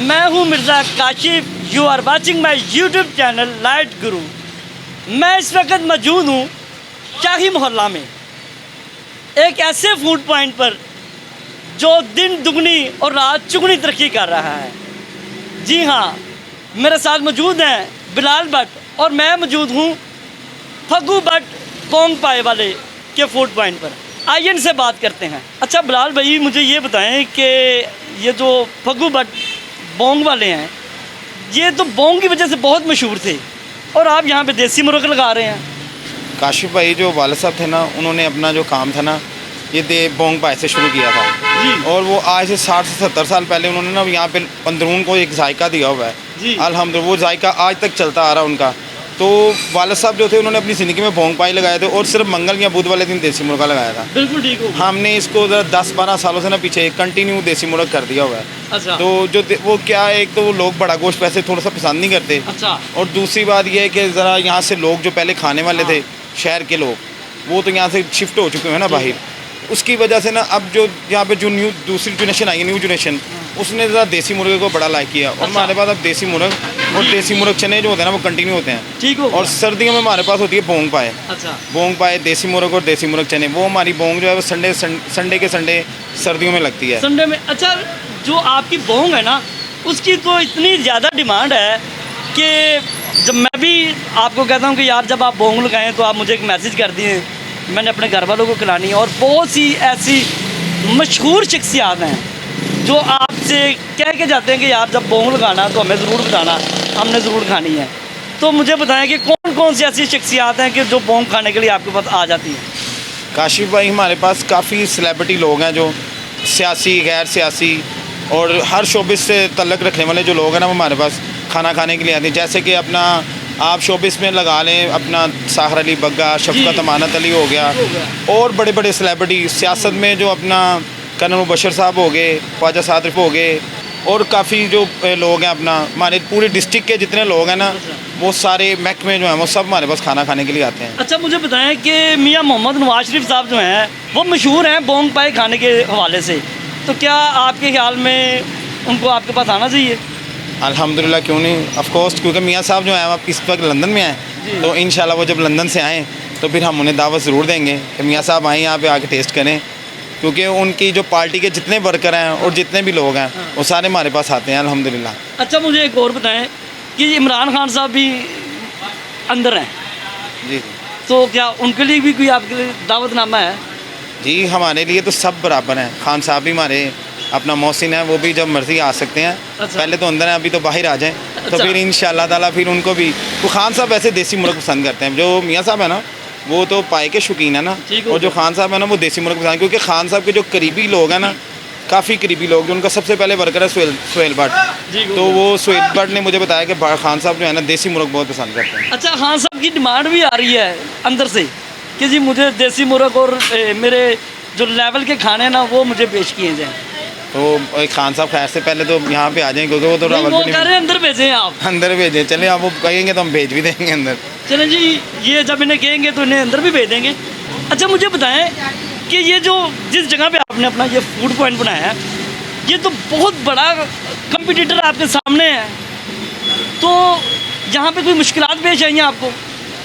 मैं हूं Mirza Kashif. You are watching my YouTube channel Light Guru. मैं इस वक्त मौजूद हूं शाही मोहल्ला में, एक ऐसे फूड पॉइंट पर जो दिन दुगनी और रात चुगनी तरक्की कर रहा है। जी हाँ, मेरे साथ मौजूद हैं बिलाल भट्ट और मैं मौजूद हूँ फग्गू भट्ट बोंग पाए वाले के फूड पॉइंट पर। आइए इनसे बात करते हैं। अच्छा बिलाल भाई, मुझे ये बताएं कि ये जो फग्गू भट्ट बोंग वाले हैं, ये तो बोंग की वजह से बहुत मशहूर थे और आप यहाँ पे देसी मुर्ग लगा रहे हैं। काशिफ भाई जो वाले साहब थे ना, उन्होंने अपना जो काम था ना, ये बोंग पाए से शुरू किया था जी। और वो आज से 60 से 70 साल पहले उन्होंने ना यहाँ पे अंदरून को एक जायका दिया हुआ है जी। अल्हम्दुलिल्लाह, वो जायका आज तक चलता आ रहा उनका। तो वाले साहब जो थे, उन्होंने अपनी ज़िंदगी में बोंग पाई लगाए थे और सिर्फ मंगल या बुध वाले दिन देसी मुर्गा लगाया था। बिल्कुल ठीक हो। हमने इसको 10-12 सालों से ना पीछे कंटिन्यू देसी मुर्ग कर दिया हुआ है। अच्छा। तो जो वो क्या है, एक तो वो लोग बड़ा गोश्त वैसे थोड़ा सा पसंद नहीं करते। अच्छा। और दूसरी बात ये है कि ज़रा यहाँ से लोग जो पहले खाने वाले थे, शहर के लोग, वो तो यहाँ से शिफ्ट हो चुके हैं ना बाहर। उसकी वजह से ना अब जो यहाँ पे जो दूसरी जनरेशन आई है, न्यू जनरेशन, उसने ज़रा देसी मुर्गे को बड़ा लाइक किया। और हमारे पास अब देसी मुर्ग और देसी मुर्ग चने जो होते हैं ना, वो कंटिन्यू होते हैं। ठीक हो। और सर्दियों में हमारे पास होती है बोंग पाए। अच्छा। बोंग पाए, देसी मुर्ग और देसी मुर्ग चने, वो हमारी बोंग जो है वो संडे के संडे सर्दियों में लगती है, संडे में। अच्छा, जो आपकी बोंग है ना, उसकी तो इतनी ज़्यादा डिमांड है कि जब मैं भी आपको कहता हूँ कि यार जब आप बोंग लगाएं तो आप मुझे एक मैसेज कर दिए, मैंने अपने घर वालों को खिलानी है। और बहुत सी ऐसी मशहूर शख्सियात हैं जो आपसे कह के जाते हैं कि यार जब बोंग लगाना तो हमें ज़रूर बताना, हमने ज़रूर खानी है। तो मुझे बताएं कि कौन कौन सी ऐसी शख्सियात हैं कि जो बोंग खाने के लिए आपके पास आ जाती हैं। काशिफ भाई हमारे पास काफ़ी सेलिब्रिटी लोग हैं, जो सियासी, गैर सियासी और हर शोबिस से तल्लक रखने वाले जो लोग हैं ना, वो हमारे पास खाना खाने के लिए आते हैं। जैसे कि अपना आप शोबिस में लगा लें, अपना साहर अली बग्गा, शफकत अमानत अली हो गया, और बड़े बड़े सेलिब्रिटी सियासत में जो अपना कर्नल मुबशर साहब हो गए, ख्वाजा सादिफ हो गए, और काफ़ी जो लोग हैं अपना हमारे पूरे डिस्ट्रिक्ट के जितने लोग हैं ना, वो सारे महकमे जो हैं वो सब हमारे पास खाना खाने के लिए आते हैं। अच्छा, मुझे बताएं कि मियाँ मोहम्मद नवाज शरीफ साहब जो हैं वो मशहूर हैं बोंग पाए खाने के हवाले से, तो क्या आपके ख्याल में उनको आपके पास आना चाहिए? अल्हम्दुलिल्लाह, क्यों नहीं, ऑफ कोर्स, क्योंकि मियाँ साहब जो हैं आप इस वक्त लंदन में हैं, तो इंशाल्लाह वो जब लंदन से आएँ तो फिर हम उन्हें दावत ज़रूर देंगे कि मियाँ साहब आएँ यहाँ पे आके टेस्ट करें, क्योंकि उनकी जो पार्टी के जितने वर्कर हैं और जितने भी लोग हैं वो सारे हमारे पास आते हैं अल्हम्दुलिल्लाह। अच्छा, मुझे एक और बताएं कि इमरान खान साहब भी अंदर हैं जी तो क्या उनके लिए भी कोई आपके लिए दावतनामा है? जी, हमारे लिए तो सब बराबर हैं। खान साहब भी हमारे अपना मोहसिन है, वो भी जब मर्ज़ी आ सकते हैं। अच्छा। पहले तो अंदर हैं, अभी तो बाहर आ जाएं, तो अच्छा। फिर इंशाअल्लाह ताला फिर उनको भी। तो खान साहब वैसे देसी मुर्ग पसंद करते हैं। जो मियाँ साहब है ना, वो तो पाए के शौकीन है ना, ठीक हो और जो खान साहब है ना, वो देसी मुर्ग पसंद, क्योंकि खान साहब के जो करीबी लोग हैं ना, काफ़ी करीबी लोग, जो उनका सबसे पहले वर्कर है सुहेल भट्ट, तो वो सुहेल भट्ट ने मुझे बताया कि खान साहब जो है ना देसी मुर्ग बहुत पसंद करते हैं। अच्छा, खान साहब की डिमांड भी आ रही है अंदर से कि जी मुझे देसी मुर्ग और मेरे जो लेवल के खाने हैं ना वो मुझे पेश किए जाएँ। तो खान साहब खैर से पहले तो यहाँ पे आ जाएं, क्योंकि वो तो वो रावलपिंडी कह रहे हैं अंदर भेजें आप। अंदर भेजें, चले आप वो कहेंगे तो हम भेज भी देंगे अंदर। चलें जी, ये जब इन्हें कहेंगे तो इन्हें अंदर भी भेज देंगे। अच्छा, मुझे बताएं कि ये जो जिस जगह पे आपने अपना ये फूड पॉइंट बनाया है, ये तो बहुत बड़ा कंपटीटर आपके सामने है, तो यहाँ पे कोई मुश्किलात पेश आई हैं आपको?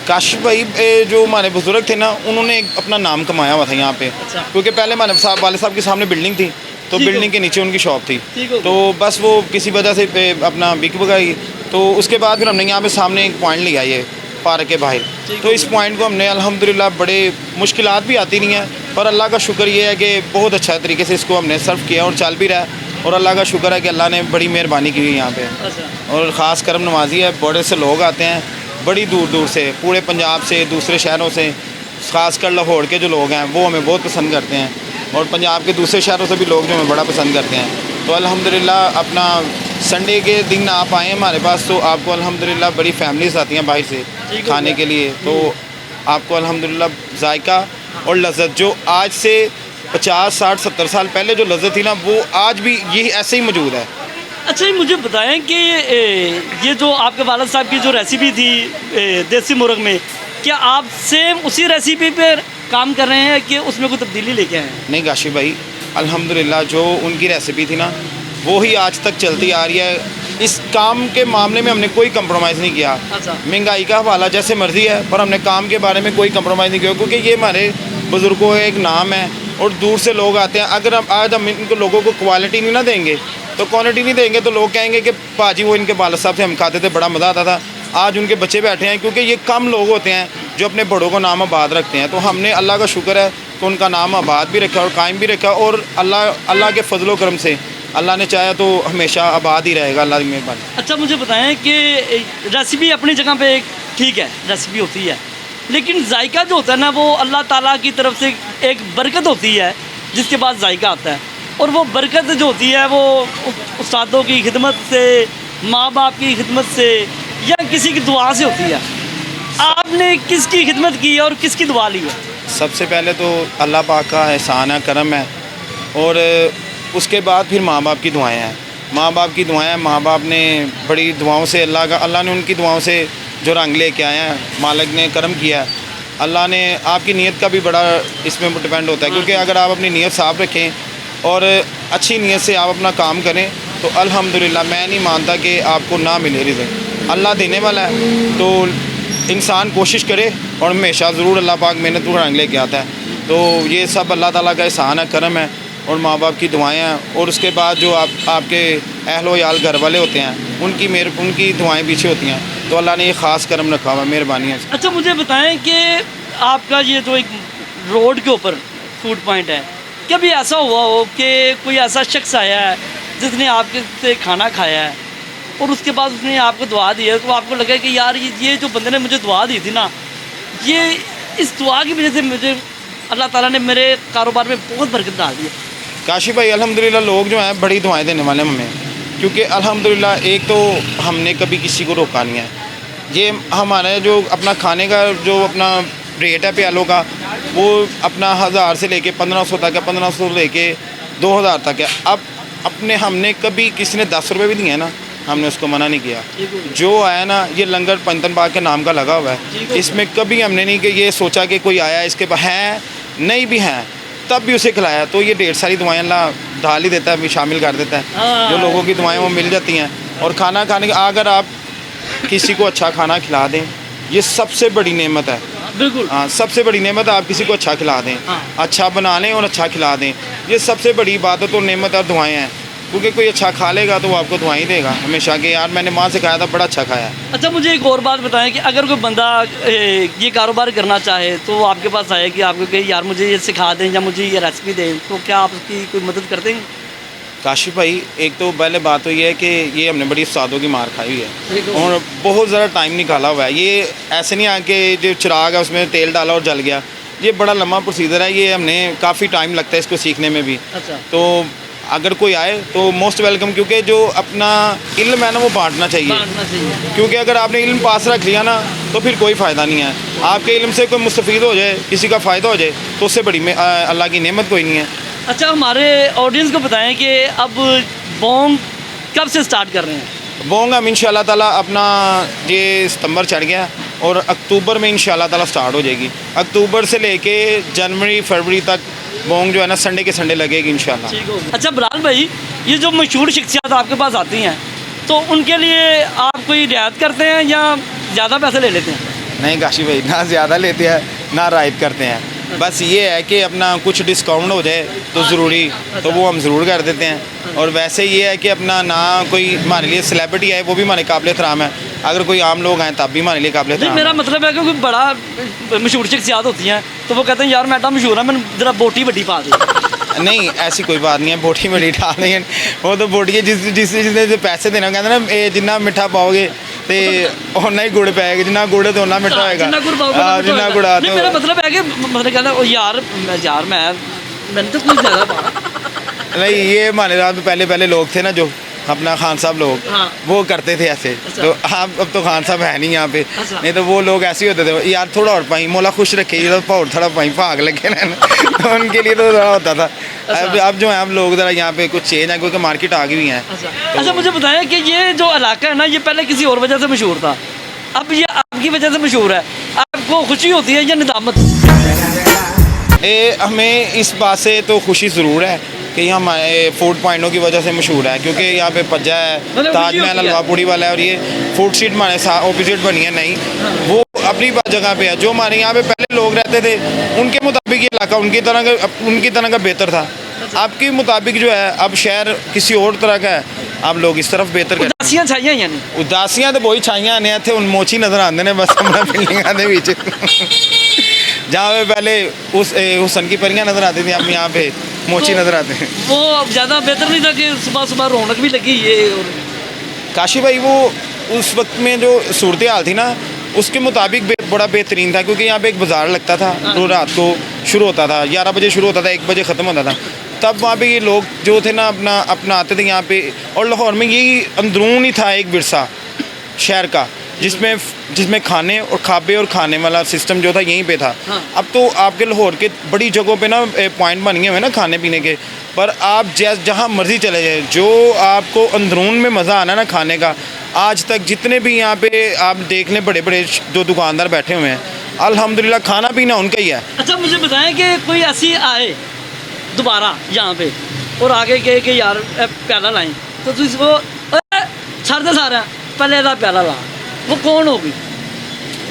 काशिफ भाई जो हमारे बुजुर्ग थे ना, उन्होंने अपना नाम कमाया हुआ था यहाँ पे। अच्छा। क्योंकि पहले हमारे वाले साहब के सामने बिल्डिंग थी, तो ठीक बिल्डिंग के नीचे उनकी शॉप थी, ठीक हो। तो बस वो किसी वजह से अपना बिक गई। तो उसके बाद फिर हमने यहाँ पे सामने एक पॉइंट लिया, ये पार्क के बाहर। तो इस पॉइंट को हमने अल्हम्दुलिल्लाह, बड़े मुश्किलात भी आती नहीं है, पर अल्लाह का शुक्र ये है कि बहुत अच्छा तरीके से इसको हमने सर्व किया और चल भी रहा है। और अल्लाह का शुक्र है कि अल्लाह ने बड़ी मेहरबानी की हुई यहाँ पे, अच्छा। और ख़ास करम नवाजी है। बड़े से लोग आते हैं बड़ी दूर दूर से, पूरे पंजाब से, दूसरे शहरों से, ख़ासकर लाहौर के जो लोग हैं वो हमें बहुत पसंद करते हैं, और पंजाब के दूसरे शहरों से भी लोग जो हमें बड़ा पसंद करते हैं। तो अल्हम्दुलिल्लाह, अपना संडे के दिन आप आएँ हमारे पास, तो आपको अल्हम्दुलिल्लाह बड़ी फैमिलीज़ आती हैं बाहर से खाने के लिए, तो आपको अल्हम्दुलिल्लाह जायका और लज़्ज़त जो आज से 50, 60, 70 साल पहले जो लज़्ज़त थी ना, वो आज भी यही ऐसे ही मौजूद है। अच्छा, मुझे बताएं कि ये जो आपके वालिद साहब की जो रेसिपी थी देसी मुर्ग में, क्या आप सेम उसी रेसिपी पर काम कर रहे हैं कि उसमें कोई तब्दीली लेके आए हैं? नहीं काशिफ भाई, अल्हम्दुलिल्लाह जो उनकी रेसिपी थी ना, वो ही आज तक चलती आ रही है। इस काम के मामले में हमने कोई कंप्रोमाइज़ नहीं किया। अच्छा। महंगाई का हवाला जैसे मर्ज़ी है, पर हमने काम के बारे में कोई कंप्रोमाइज़ नहीं किया, क्योंकि ये हमारे बुज़ुर्गों का एक नाम है और दूर से लोग आते हैं। अगर हम आज हम इनको लोगों को क्वालिटी नहीं ना देंगे, तो क्वालिटी नहीं देंगे तो लोग कहेंगे कि पाजी वो इनके वालिद साहब से हम खाते थे, बड़ा मज़ा आता था। आज उनके बच्चे बैठे हैं, क्योंकि ये कम लोग होते हैं जो अपने बड़ों को नाम आबाद रखते हैं। तो हमने अल्लाह का शुक्र है कि उनका नाम आबाद भी रखा और कायम भी रखा, और अल्लाह के फजलो करम से अल्लाह ने चाहा तो हमेशा आबाद ही रहेगा, अल्लाह की मेहरबानी। अच्छा, मुझे बताएं कि रेसिपी अपनी जगह पे ठीक है, रेसिपी होती है, लेकिन जायका जो होता है ना, वो अल्लाह ताला की तरफ से एक बरकत होती है जिसके बाद जायका आता है। और वो बरकत जो होती है वो उस्तादों की खिदमत से, माँ बाप की खिदमत से, या किसी की दुआ से होती है। आपने किसकी खिदमत की है और किसकी दुआ ली है? सबसे पहले तो अल्लाह पाक का एहसान है, करम है, और उसके बाद फिर माँ बाप की दुआएं हैं। माँ बाप की दुआएं, माँ बाप ने बड़ी दुआओं से अल्लाह ने उनकी दुआओं से जो रंग लेके आए हैं, मालिक ने करम किया है। अल्लाह ने आपकी नीयत का भी बड़ा इसमें डिपेंड होता है, क्योंकि अगर आप अपनी नीयत साफ़ रखें और अच्छी नीयत से आप अपना काम करें तो अल्हम्दुलिल्लाह मैं नहीं मानता कि आपको ना मिले रिज़्क़। अल्लाह देने वाला है, तो इंसान कोशिश करे और हमेशा ज़रूर अल्लाह पाक मेहनत को रंग लेके आता है। तो ये सब अल्लाह ताला का एहसान है, करम है, और माँ बाप की दुआएं हैं। और उसके बाद जो आपके अहलो याल घर वाले होते हैं, उनकी दुआएं पीछे होती हैं। तो अल्लाह ने ये ख़ास करम रखा हुआ, मेहरबानी है। अच्छा, मुझे बताएं कि आपका ये जो एक रोड के ऊपर फूड पॉइंट है, कभी ऐसा हुआ हो कि कोई ऐसा शख्स आया है जिसने आपके से खाना खाया है और उसके बाद उसने आपको दुआ दी है, तो आपको लगा कि यार ये जो बंदे ने मुझे दुआ दी थी ना, ये इस दुआ की वजह से मुझे अल्लाह ताला ने मेरे कारोबार में बहुत बरकत डाल दी है? काशी भाई, अल्हम्दुलिल्लाह लोग जो हैं बड़ी दुआएं देने वाले हैं हमें, क्योंकि अल्हम्दुलिल्लाह एक तो हमने कभी किसी को रोका नहीं है। ये हमारा जो अपना खाने का जो अपना रेट है प्यालों का, वो अपना 1000 से लेके 1500 तक है, 1500 से लेके 2000 तक है। अब अपने हमने कभी किसी ने 10 रुपये भी दिए हैं ना, हमने उसको मना नहीं किया। जो आया ना, ये लंगर पंतन बाग के नाम का लगा हुआ है, इसमें कभी हमने नहीं कि ये सोचा कि कोई आया इसके पास हैं, नहीं भी हैं तब भी उसे खिलाया। तो ये ढेर सारी दुआएं अल्लाह ढाल ही देता है, भी शामिल कर देता है। जो लोगों की दुआएं वो मिल जाती हैं। और खाना खाने का अगर आप किसी को अच्छा खाना खिला दें, ये सबसे बड़ी नेमत है। बिल्कुल, हाँ, सबसे बड़ी नेमत है, आप किसी को अच्छा खिला दें, अच्छा बना लें और अच्छा खिला दें, ये सबसे बड़ी इबादत और नेमत और दुआएं हैं। क्योंकि कोई अच्छा खा लेगा तो वो आपको दुआएं देगा हमेशा कि यार मैंने माँ से खाया था, बड़ा अच्छा खाया। अच्छा, मुझे एक और बात बताएं कि अगर कोई बंदा ये कारोबार करना चाहे तो वो आपके पास आए कि आपको कहे यार मुझे ये सिखा दें या मुझे ये रेसिपी दें, तो क्या आप उसकी कोई मदद कर देंगे? काशिफ भाई, एक तो पहले बात तो ये है कि ये हमने बड़ी उस्तादों की मार खाई हुई है और बहुत ज़्यादा टाइम निकाला हुआ है। ये ऐसे नहीं आके जो चिराग है उसमें तेल डाला और जल गया, ये बड़ा लंबा प्रोसीजर है। ये हमने काफ़ी टाइम लगता है इसको सीखने में भी। अच्छा। तो अगर कोई आए तो मोस्ट वेलकम, क्योंकि जो अपना इल्म है ना वो बांटना चाहिए। क्योंकि अगर आपने इल्म पास रख लिया ना तो फिर कोई फ़ायदा नहीं है। आपके इल्म से कोई मुस्तफ़ीद हो जाए, किसी का फ़ायदा हो जाए, तो उससे बड़ी अल्लाह की नेमत कोई नहीं है। अच्छा, हमारे ऑडियंस को बताएं कि अब बोंग कब से स्टार्ट कर रहे हैं? बोंग हम इंशाल्लाह ताला अपना ये सितंबर चढ़ गया और अक्टूबर में इंशाल्लाह ताला स्टार्ट हो जाएगी। अक्टूबर से लेके जनवरी फरवरी तक बोंग जो है ना संडे के संडे लगेगी इंशाल्लाह। ठीक हो। अच्छा बिलाल भाई, ये जो मशहूर शख्सियत आपके पास आती हैं तो उनके लिए आप कोई रियायत करते हैं या ज़्यादा पैसे ले लेते हैं? नहीं काशी भाई, ना ज़्यादा लेते हैं ना रायत करते हैं। बस ये है कि अपना कुछ डिस्काउंट हो जाए तो ज़रूरी, तो वो हम ज़रूर कर देते हैं। और वैसे ये है कि अपना ना कोई हमारे लिए सेलिब्रिटी है वो भी हमारे काबिल एहतराम है, अगर कोई आम लोग आए तब भी हमारे लिए काबिल एहतराम है। मेरा मतलब है कि कोई बड़ा मशहूर शख्सियत होती हैं तो वो कहते हैं यार मैं मशहूर है, मैंने ज़रा बोटी बड़ी पा दी। नहीं, ऐसी कोई बात नहीं है, बोटी बड़ी डाल नहीं है। वो तो बोटी है जिसने पैसे देना, कहते हैं ना जितना मिठा पाओगे तो उन्ना ही गुड़ पाएगा, जितना गुड़ तो उन्ना मिठा होएगा। जितना गुड़ पाओगे जितना गुड़ आता है। मेरा मतलब है कि मतलब कहता है यार मैंने तो कुछ ज़्यादा पा। नहीं, ये हमारे रात में पहले लोग थे ना जो अपना खान साहब लोग, हाँ। वो करते थे ऐसे। अच्छा। तो अब तो खान साहब है नहीं यहाँ पे। अच्छा। नहीं तो वो लोग ऐसे ही होते थे, यार थोड़ा और पाई मोला खुश रखे, और थोड़ा पाई भाग लगे ना तो उनके लिए तो ज़रा होता था। अब जो है अब लोग ज़रा यहाँ पे कुछ चेंज है क्योंकि मार्केट आ गई है। अच्छा, मुझे बताएं कि ये जो इलाका है ना, ये पहले किसी और वजह से मशहूर था, अब ये आपकी वजह से मशहूर है, आपको खुशी होती है या निदामत? हमें इस बात से तो खुशी ज़रूर है कि यहाँ हमारे फूड पॉइंटों की वजह से मशहूर है, क्योंकि यहाँ पे पज्जा है, मतलब ताजमहल वीडियो हलवा पूड़ी वाला है, और ये फूड स्ट्रीट हमारे साथ ऑपोजिट बनी है नहीं, वो अपनी जगह पे है। जो हमारे यहाँ पे पहले लोग रहते थे उनके मुताबिक ये इलाका उनकी तरह का बेहतर था। आपके मुताबिक जो है अब शहर किसी और तरह का है, अब लोग इस तरफ बेहतर कर उदासियां छाइयां यानी उदासियां तो वही छाइयां ने थे, उन मोची नज़र आते ने बस हमारा बिल्डिंग दे विच जहाँ पे पहले उस हुसन की परियां नज़र आती थी, अब यहाँ पे मोची नज़र आते हैं। वो अब ज़्यादा बेहतर नहीं था कि सुबह सुबह रौनक भी लगी ये काशी भाई वो उस वक्त में जो सूरत हाल थी ना उसके मुताबिक बड़ा बेहतरीन था, क्योंकि यहाँ पे एक बाज़ार लगता था, वो रात को शुरू होता था, 11 बजे शुरू होता था, 1 बजे ख़त्म होता था। तब वहाँ पे ये लोग जो थे ना अपना आते थे यहाँ पे, और लाहौर में यही अंदरून ही था एक विरसा शहर का, जिसमें खाने और खाबे और खाने वाला सिस्टम जो था यहीं पे था। हाँ। अब तो आपके लाहौर के बड़ी जगहों पे ना पॉइंट बन गए हुए ना खाने पीने के, पर आप जहाँ मर्ज़ी चले जाए, जो आपको अंदरून में मज़ा आना ना खाने का, आज तक जितने भी यहाँ पे आप देख लें बड़े बड़े जो दुकानदार बैठे हुए हैं, अल्हम्दुलिल्लाह खाना पीना उनका ही है। अच्छा मुझे बताएं कि कोई ऐसी आए दोबारा यहाँ पे और आगे कहे कि यार प्याला लाएं, तो उसको छड़ दे सारा पहले का प्याला ला, वो कौन होगी?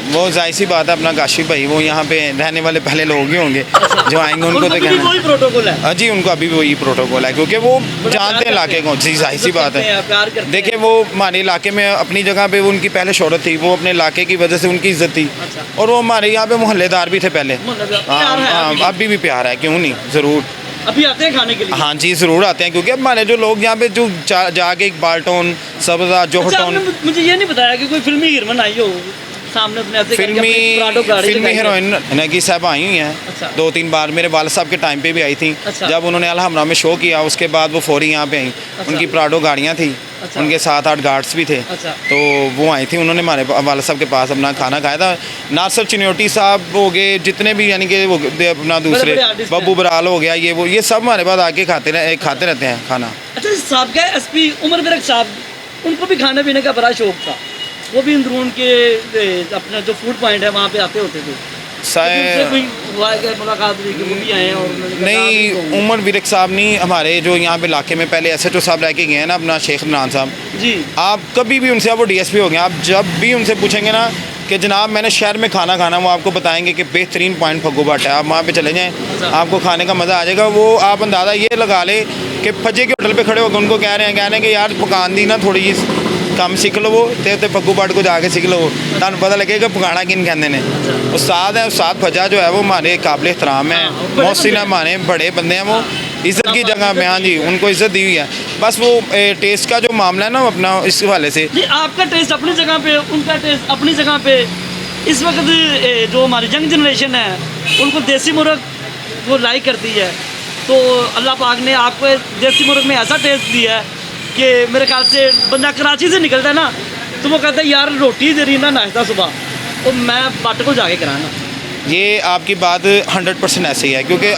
वो जाहिर सी बात है अपना काशिफ भाई, वो यहाँ पे रहने वाले पहले लोग ही होंगे जो आएंगे, उनको तो कहना कोई प्रोटोकॉल है जी, उनको अभी भी वही प्रोटोकॉल है, क्योंकि वो जानते हैं इलाके को। जी जाहिर सी बात है, प्यार करते हैं। देखिए वो हमारे इलाके में अपनी जगह पे वो उनकी पहले शोहरत थी, वो अपने इलाके की वजह से उनकी इज्जत थी, अच्छा। और वो हमारे यहाँ पे मोहल्लेदार भी थे पहले। प्यार है हाँ, अभी भी प्यार है, क्यों नहीं, ज़रूर। अभी आते हैं खाने के लिए? हाँ जी ज़रूर आते हैं, क्योंकि अब हमारे जो लोग यहाँ पे जो जाके एक बाल्टोन सब्जा अच्छा, जोहटोन आपने मुझे ये नहीं बताया कि कोई फिल्मी हीरोइन आई हो सामने अपने ऐसे करके अपनी प्राडो गाड़ी फिल्मी लगाई है। हीरोइन नगी साहब आई हुई हैं, अच्छा। 2-3 बार मेरे वाल साहब के टाइम पे भी आई थी। अच्छा। जब उन्होंने अलहमरा में शो किया उसके बाद वो फौरी यहाँ पे आई। अच्छा। उनकी प्राडो गाड़ियाँ थी, अच्छा। उनके 7-8 गार्ड्स भी थे, अच्छा। तो वो आई थी, उन्होंने हमारे वाल साहब के पास अपना खाना खाया था। नासिर चिन्योटी साहब हो गए, जितने भी यानी कि वो अपना दूसरे बड़े आर्टिस्ट बब्बू बराल हो गया, ये सब हमारे पास आके खाते रहते हैं खाना। अच्छा साहब का एसपी उमर बिरक साहब, उनको भी खाने पीने का बड़ा शौक था, वो भी अंदरून के अपना जो फूड पॉइंट है वहाँ पे आते होते थे। उनसे कोई हुआ है कि मुलाकात हुई कि वो भी आए हैं और उन्होंने कहा, नहीं, उमर विरक साहब नहीं, हमारे जो यहाँ पे इलाके में पहले SHO साहब रह के गए हैं ना, अपना शेख इमरान साहब जी, आप कभी भी उनसे, आप वो DSP हो गए, आप जब भी उनसे पूछेंगे ना कि जनाब मैंने शहर में खाना खाना, वो आपको बताएंगे कि बेहतरीन पॉइंट फग्गू बाट है, आप वहाँ पे चले जाएँ, आपको खाने का मज़ा आ जाएगा। वो आप अंदाज़ा ये लगा ले कि फज्जे के होटल पे खड़े होकर उनको कह रहे हैं कि यार पकान दी ना थोड़ी जी काम सीख लो, वो ते फग्गू बाट को जाके सीख लो, तुम पता लगेगा पकाना किन कहते हैं। उस्ताद है, उस्ताद फज्जा जो है वो हमारे काबिल एहतराम है, मोहसिन हमारे बड़े बंदे हैं, वो इज़्ज़त की जगह में, हाँ जी उनको इज़्ज़त दी हुई है। बस वो टेस्ट का जो मामला है ना अपना इस हवाले से, जी आपका टेस्ट अपनी जगह पे, उनका टेस्ट अपनी जगह पे। इस वक्त जो हमारी यंग जनरेशन है उनको देसी मुर्ग वो लाइक करती है, तो अल्लाह पाक ने आपको देसी मुर्ग में ऐसा टेस्ट दिया है कि मेरे ख्याल से बंदा कराची से निकलता है ना तो वो कहता है यार रोटी दे रही ना नाश्ता सुबह, तो मैं बट को जाके कराना। ये आपकी बात 100% ऐसे ही है, क्योंकि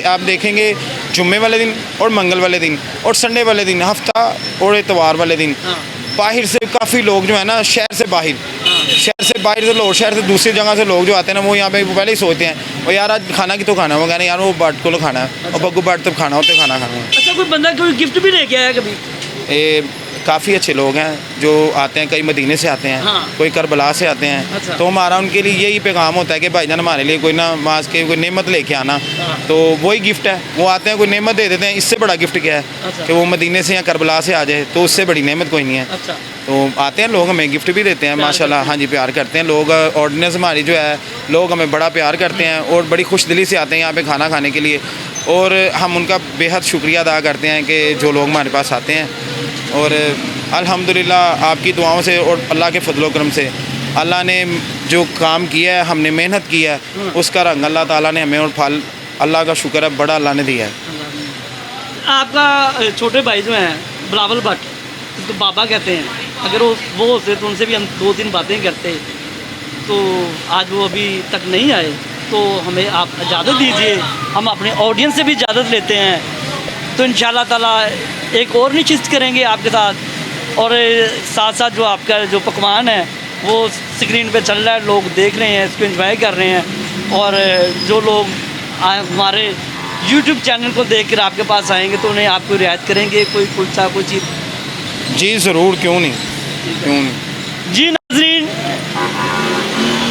आप देखेंगे जुम्मे वाले दिन और मंगल वाले दिन और संडे वाले दिन, हफ्ता और इतवार वाले दिन, हाँ। बाहर से काफ़ी लोग जो है ना, शहर से बाहर लोग, शहर से दूसरी जगह से लोग जो आते हैं ना, वो यहाँ पे पहले ही सोचते हैं वो यार आज खाना की तो खाना, वो कहना यार वो बाट को खाना है, और बग्गू बाट तब खाना होते खाना खाना। अच्छा कोई बंदा कोई गिफ्ट भी लेके आया कभी? काफ़ी अच्छे लोग हैं जो आते हैं, कई मदीने से आते हैं, हाँ। कोई करबला से आते हैं। अच्छा। तो हमारा उनके लिए यही पैगाम होता है कि भाईजान हमारे लिए कोई ना मास के कोई नेमत लेके आना, हाँ। तो वही गिफ्ट है, वो आते हैं कोई नेमत दे देते हैं, इससे बड़ा गिफ्ट क्या है अच्छा। कि वो मदीने से या करबला से आ जाए, तो उससे बड़ी नेमत कोई नहीं है। अच्छा, तो आते हैं लोग, हमें गिफ्ट भी देते हैं माशाल्लाह, हाँ जी प्यार करते हैं लोग। ऑर्डिनेंस हमारी जो है, लोग हमें बड़ा प्यार करते हैं और बड़ी खुश दिली से आते हैं यहाँ पे खाना खाने के लिए, और हम उनका बेहद शुक्रिया अदा करते हैं कि जो लोग हमारे पास आते हैं। और अल्हम्दुलिल्लाह आपकी दुआओं से और अल्लाह के फजलो करम से अल्लाह ने जो काम किया है, हमने मेहनत की है, उसका रंग अल्लाह ताला ने हमें, और फल अल्लाह का शुक्र है बड़ा अल्लाह ने दिया है। आपका छोटे भाई जो हैं बिलावल भट्ट, तो बाबा कहते हैं, अगर वो होते तो उनसे भी हम 2-3 बातें करते, तो आज वो अभी तक नहीं आए, तो हमें आप इजाज़त दीजिए, हम अपने ऑडियंस से भी इजाज़त लेते हैं, तो इंशाल्लाह ताला एक और नशिस्त करेंगे आपके साथ, और साथ साथ जो आपका जो पकवान है वो स्क्रीन पे चल रहा है, लोग देख रहे हैं, इसको एंजॉय कर रहे हैं, और जो लोग हमारे यूट्यूब चैनल को देखकर आपके पास आएंगे तो उन्हें आपको रियायत करेंगे, कोई कुल्चा कोई चीज़? जी ज़रूर, क्यों नहीं, क्यों नहीं। जी नाज़रीन,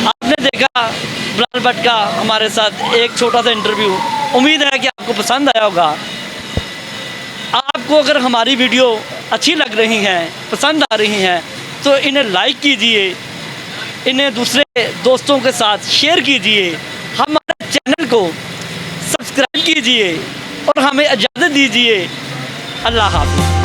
आपने देखा बिलाल भट्ट का हमारे साथ एक छोटा सा इंटरव्यू। उम्मीद है कि आपको पसंद आया होगा। आपको अगर हमारी वीडियो अच्छी लग रही हैं, पसंद आ रही हैं, तो इन्हें लाइक कीजिए, इन्हें दूसरे दोस्तों के साथ शेयर कीजिए, हमारे चैनल को सब्सक्राइब कीजिए और हमें इजाज़त दीजिए। अल्लाह हाफ़िज़।